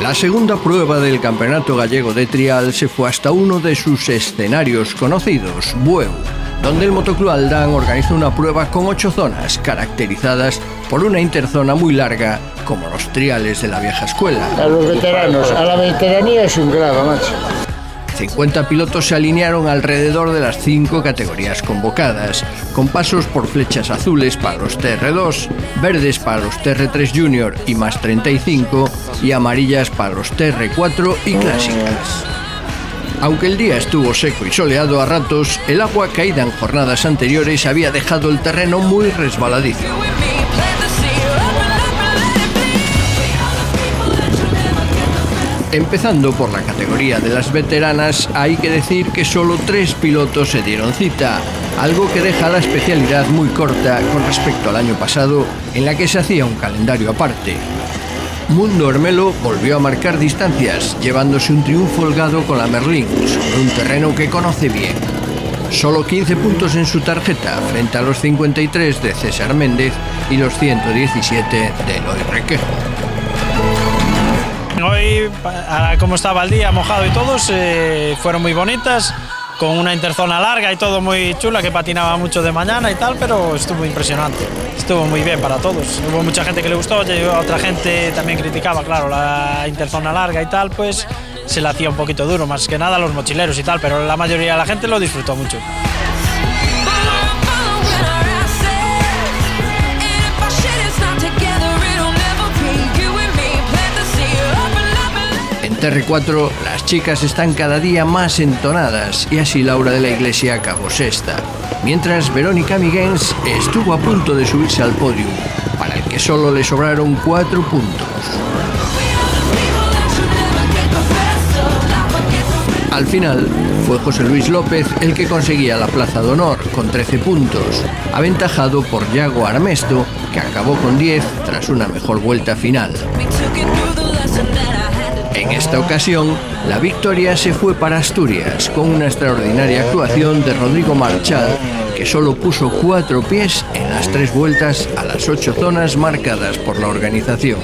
La segunda prueba del Campeonato Gallego de Trial se fue hasta uno de sus escenarios conocidos, Bueu, donde el Motoclub Aldán organizó una prueba con 8 zonas, caracterizadas por una interzona muy larga, como los triales de la vieja escuela. A los veteranos, a la veteranía es un grado, macho. 50 pilotos se alinearon alrededor de las 5 categorías convocadas, con pasos por flechas azules para los TR2, verdes para los TR3 Junior y más 35 y amarillas para los TR4 y clásicas. Aunque el día estuvo seco y soleado a ratos, el agua caída en jornadas anteriores había dejado el terreno muy resbaladizo. Empezando por la categoría de las veteranas, hay que decir que solo 3 pilotos se dieron cita, algo que deja la especialidad muy corta con respecto al año pasado, en la que se hacía un calendario aparte. Mundo Hermelo volvió a marcar distancias, llevándose un triunfo holgado con la Merlín, sobre un terreno que conoce bien. Solo 15 puntos en su tarjeta, frente a los 53 de César Méndez y los 117 de Eloy Requejo. Hoy, como estaba el día, mojado y todos, fueron muy bonitas, con una interzona larga y todo muy chula, que patinaba mucho de mañana y tal, pero estuvo impresionante, estuvo muy bien para todos. Hubo mucha gente que le gustó, y otra gente también criticaba, claro, la interzona larga y tal, pues se la hacía un poquito duro, más que nada a los mochileros y tal, pero la mayoría de la gente lo disfrutó mucho. TR4, las chicas están cada día más entonadas y así Laura de la Iglesia acabó sexta, mientras Verónica Miguens estuvo a punto de subirse al podio, para el que solo le sobraron 4 puntos. Al final fue José Luis López el que conseguía la plaza de honor con 13 puntos, aventajado por Yago Armesto, que acabó con 10 tras una mejor vuelta final. En esta ocasión, la victoria se fue para Asturias, con una extraordinaria actuación de Rodrigo Marchal, que solo puso 4 pies en las 3 vueltas a las 8 zonas marcadas por la organización.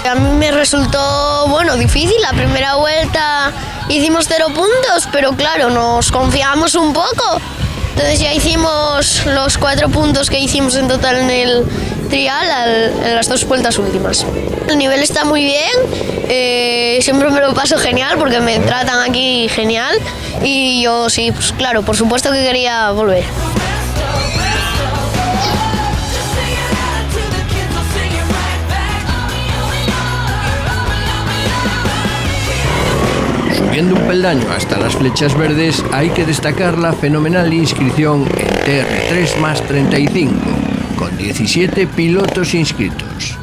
A mí me resultó, difícil. La primera vuelta hicimos 0 puntos, pero claro, nos confiamos un poco. Entonces ya hicimos los 4 puntos que hicimos en total en el trial en las 2 vueltas últimas. El nivel está muy bien, siempre me lo paso genial porque me tratan aquí genial y yo sí, pues claro, por supuesto que quería volver. Subiendo un peldaño hasta las flechas verdes, hay que destacar la fenomenal inscripción en TR3 más 35, con 17 pilotos inscritos.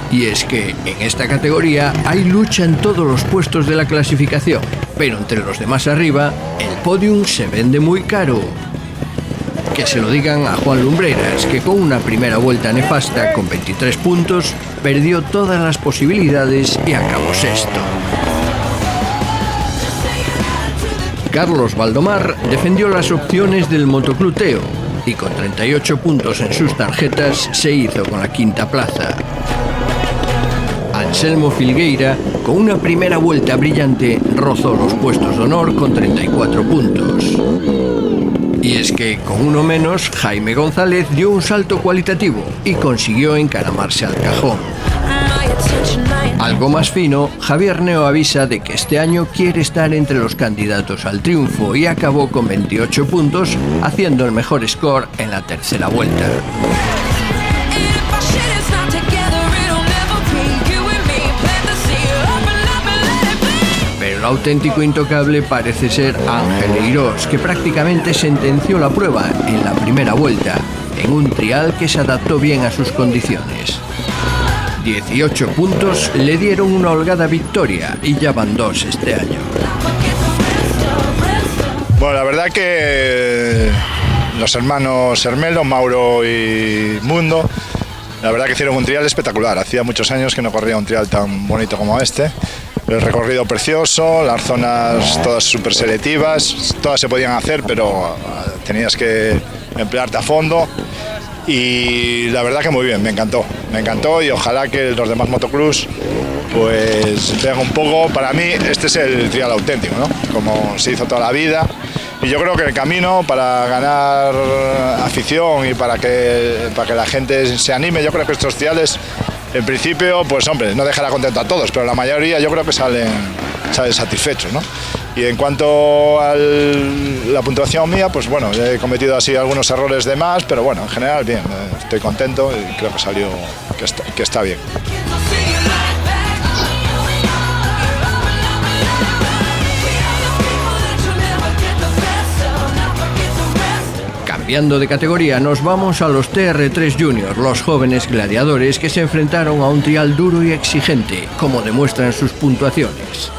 Y es que en esta categoría hay lucha en todos los puestos de la clasificación, pero entre los demás arriba, el podium se vende muy caro. Que se lo digan a Juan Lumbreras, que con una primera vuelta nefasta con 23 puntos, perdió todas las posibilidades y acabó sexto. Carlos Valdomar defendió las opciones del Motoclub Teo y con 38 puntos en sus tarjetas se hizo con la quinta plaza. Anselmo Filgueira, con una primera vuelta brillante, rozó los puestos de honor con 34 puntos. Y es que, con uno menos, Jaime González dio un salto cualitativo y consiguió encaramarse al cajón. Algo más fino, Javier Neo avisa de que este año quiere estar entre los candidatos al triunfo y acabó con 28 puntos, haciendo el mejor score en la tercera vuelta. Pero el auténtico intocable parece ser Ángel Eirós, que prácticamente sentenció la prueba en la primera vuelta, en un trial que se adaptó bien a sus condiciones. 18 puntos le dieron una holgada victoria y ya van 2 este año. Bueno, la verdad que los hermanos Hermelo, Mauro y Mundo, la verdad que hicieron un trial espectacular. Hacía muchos años que no corría un trial tan bonito como este. El recorrido precioso, las zonas todas súper selectivas, todas se podían hacer, pero tenías que emplearte a fondo. y la verdad que muy bien, me encantó y ojalá que los demás motoclubs pues vean un poco. Para mí este es el trial auténtico, ¿no? Como se hizo toda la vida, y yo creo que el camino para ganar afición y para que la gente se anime, yo creo que estos triales en principio, pues hombre, no dejará contento a todos, pero la mayoría yo creo que salen satisfechos, ¿no? Y en cuanto a la puntuación mía, pues bueno, he cometido así algunos errores de más, pero bueno, en general bien, estoy contento y creo que salió, que está bien. Cambiando de categoría, nos vamos a los TR3 Junior, los jóvenes gladiadores que se enfrentaron a un trial duro y exigente, como demuestran sus puntuaciones.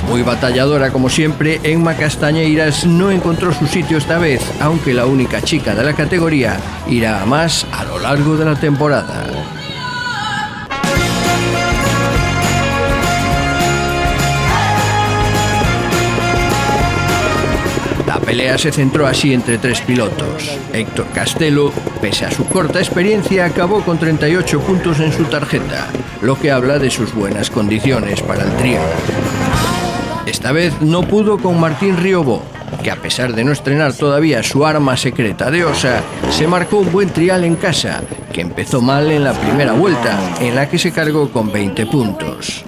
Muy batalladora como siempre, Emma Castañeiras no encontró su sitio esta vez, aunque la única chica de la categoría irá a más a lo largo de la temporada. La pelea se centró así entre 3 pilotos. Héctor Castelo, pese a su corta experiencia, acabó con 38 puntos en su tarjeta, lo que habla de sus buenas condiciones para el trial. Esta vez no pudo con Martín Riobó, que a pesar de no estrenar todavía su arma secreta de Osa, se marcó un buen trial en casa, que empezó mal en la primera vuelta, en la que se cargó con 20 puntos.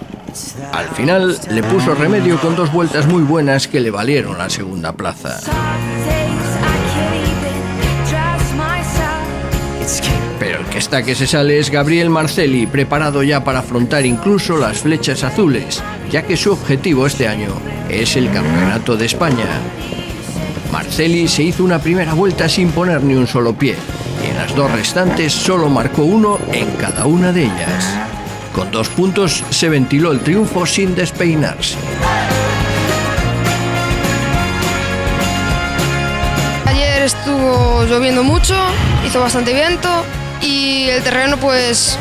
Al final le puso remedio con 2 vueltas muy buenas que le valieron la segunda plaza. Pero el que está que se sale es Gabriel Marcelli, preparado ya para afrontar incluso las flechas azules, ya que su objetivo este año es el Campeonato de España. Marcelli se hizo una primera vuelta sin poner ni un solo pie, y en las 2 restantes solo marcó 1 en cada una de ellas. Con 2 puntos se ventiló el triunfo sin despeinarse. Ayer estuvo lloviendo mucho, hizo bastante viento y el terreno pues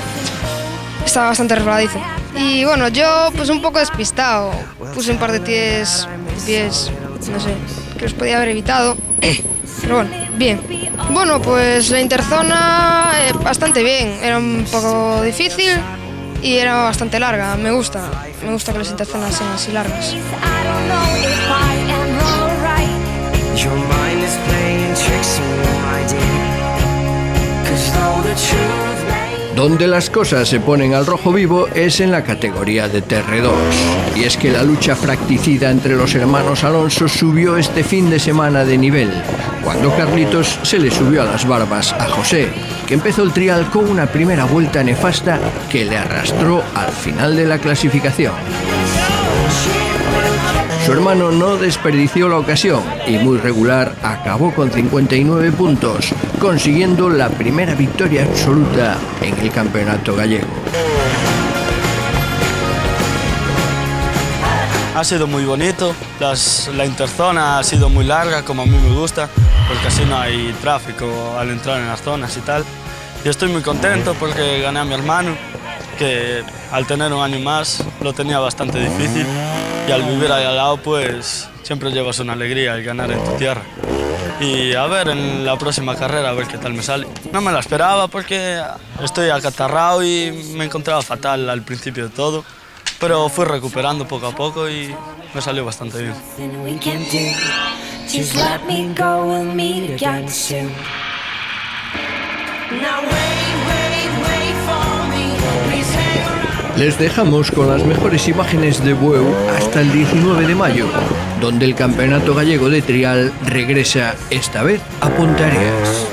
estaba bastante resbaladizo. Y bueno, yo pues un poco despistado, puse un par de pies, no sé, que los podía haber evitado, pero bueno, bien. Bueno, pues la interzona bastante bien, era un poco difícil y era bastante larga, me gusta que las interzonas sean así largas. Donde las cosas se ponen al rojo vivo es en la categoría de TR2. Y es que la lucha fracticida entre los hermanos Alonso subió este fin de semana de nivel, cuando Carlitos se le subió a las barbas a José, que empezó el trial con una primera vuelta nefasta que le arrastró al final de la clasificación. Su hermano no desperdició la ocasión y muy regular acabó con 59 puntos, consiguiendo la primera victoria absoluta en el campeonato gallego. Ha sido muy bonito, la interzona ha sido muy larga, como a mí me gusta, porque así no hay tráfico al entrar en las zonas y tal. Y estoy muy contento porque gané a mi hermano, que al tener un año más lo tenía bastante difícil, y al vivir ahí al lado pues siempre llevas una alegría el ganar en tu tierra. Y a ver en la próxima carrera a ver qué tal me sale. No me la esperaba porque estoy acatarrado y me encontraba fatal al principio de todo, pero fui recuperando poco a poco y me salió bastante bien. Les dejamos con las mejores imágenes de Bueu hasta el 19 de mayo, donde el Campeonato Gallego de Trial regresa esta vez a Ponteareas.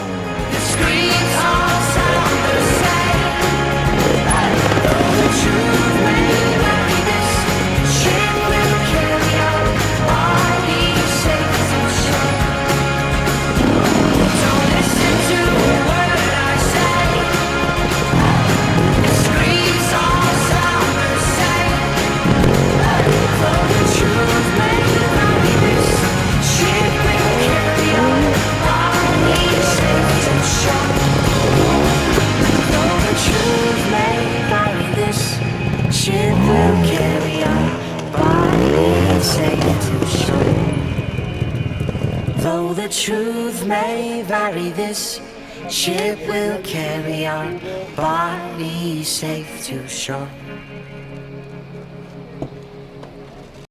Though the truth may vary, this Ship will carry our bodies safe to shore.